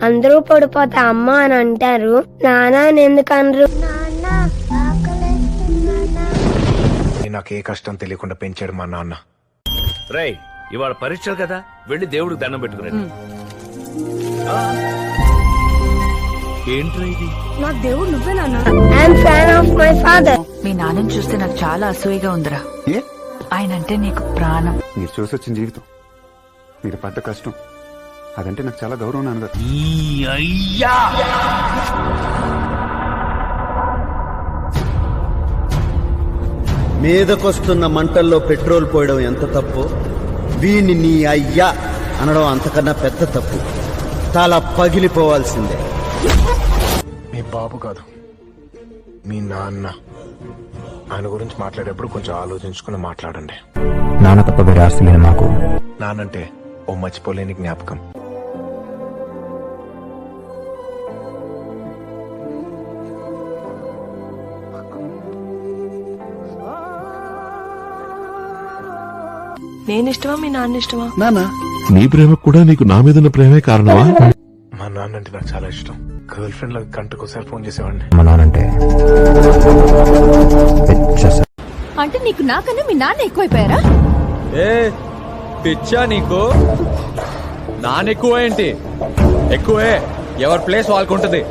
అందరూ పడిపోతే అమ్మ అని అంటారు, నాన్న అని ఎందుకు అనరు? నాకు ఏ కష్టం తెలియకుండా పెంచాడు మా నాన్న. రై, ఇవాళ పరీక్షలు కదా, వెళ్ళి దేవుడికి దండం పెట్టుకురండి. ఏంట్రా ఇది? నాకు దేవుడు నువ్వే నాన్న. I'm fan of my father. మీ నాన్నని చూస్తే నాకు చాలా అసూయగా ఉందిరా. ఆయన అంటే నీకు ప్రాణం. మీరు చూసి వచ్చిన జీవితం, మీరు పడ్డ కష్టం, అదంటే నాకు చాలా గౌరవం నాన్నగారు. మీదకొస్తున్న మంటల్లో పెట్రోల్ పోయడం ఎంత తప్పు, వీణ్ణి నీ అయ్యా అనడం అంతకన్నా పెద్ద తప్పు. తల పగిలిపోవాల్సిందే. మీ బాబు కాదు, మీ నాన్న. ఆయన గురించి మాట్లాడేప్పుడు కొంచెం ఆలోచించుకుని మాట్లాడండి. నాన్న తప్ప వేరే ఆస్తి లేదు మాకు. నానంటే ఓ మర్చిపోలేని జ్ఞాపకం. నేను ఇష్టమా మీ నాన్న ఇష్టమా? నానా, నీ ప్రేమ కూడా నీకు నా మీద ఉన్న ప్రేమే కారణమా? మా నాన్న అంటే నాకు చాలా ఇష్టం. గర్ల్ ఫ్రెండ్ లాగా గంటకోసారి ఫోన్ చేసేవాడిని. మా నాన్నంటే అంటే నీకు నాకన్నా మీ నాన్న ఎక్కువైపోయారా? ఏ పిచ్చా నీకు? నాన్నెక్కువ ఏంటి? ఎక్కువే. ఎవరి ప్లేస్ వాళ్ళకుంటది.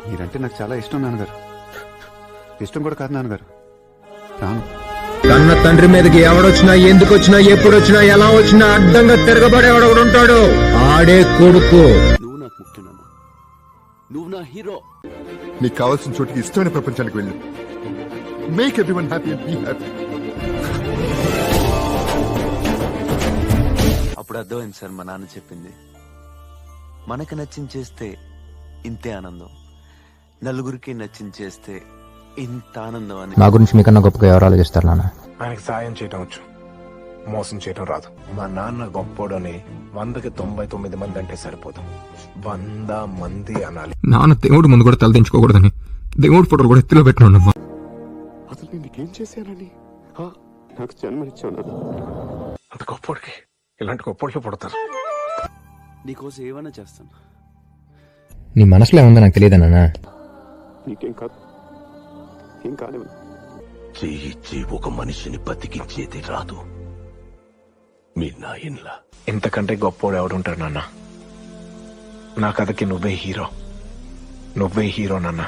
మీరంటే నాకు చాలా ఇష్టం నాన్నగారు. ఇష్టం కూడా కాదు నాన్నగారు, ప్రాణం. కన్న తండ్రి మీదకి ఎవడొచ్చినా, ఎందుకు వచ్చినా, ఎప్పుడు వచ్చినా, ఎలా వచ్చినా అడ్డంగా తిరగబడేవాడు ఉంటాడు. ఆడే కొడుకు. నువ్వు నాకు ముఖ్యం నాన్న. నువ్వు నా హీరో. నీకు కావాల్సిన చోటికి ఇష్టమైన ప్రపంచానికి వెళ్ళు. Make everyone happy and be happy. అప్పుడు అర్థమైంది సార్ మా నాన్న చెప్పింది. మనకి నచ్చింది చేస్తే ఇంతే ఆనందం, నలుగురికి నచ్చింది చేస్తే ఇంత ఆనందం అని. నా గురించి మీకన్నా గొప్పగా ఎవరు ఆలోచిస్తారు నాన్న? ఆయనకి సాయం చేయటం వచ్చు, మోసం చేయటం రాదు. మా నాన్న గొప్పోడని 100కి 99 మంది అంటే సరిపోదు, 100 మంది అనాలి. నాన్న దేవుడు ముందు కూడా తలదించుకోకూడదని దేవుడు ఫోటోలు కూడా ఎత్తిలో పెట్టినాడమ్మా. అసలు నేను నీకేం చేశానని? నాకు జన్మనిచ్చావు నాన్న. అంత గొప్పోడికి ఇలాంటి గొప్పోళ్ళు పుడతారు. నీకోసం ఏమైనా చేస్తాను. నీ మనసులో ఏముందో నాకు తెలియదు నాన్న. నీకేం కాదు, ఏం కాలేవు. చేయిచ్చి ఒక మనిషిని బతికించేది రాదు మీ నాయన్లా. ఇంతకంటే గొప్పోడు ఎవడుంటాడు నాన్న? నా కథకి నువ్వే హీరో, నువ్వే హీరో నాన్న.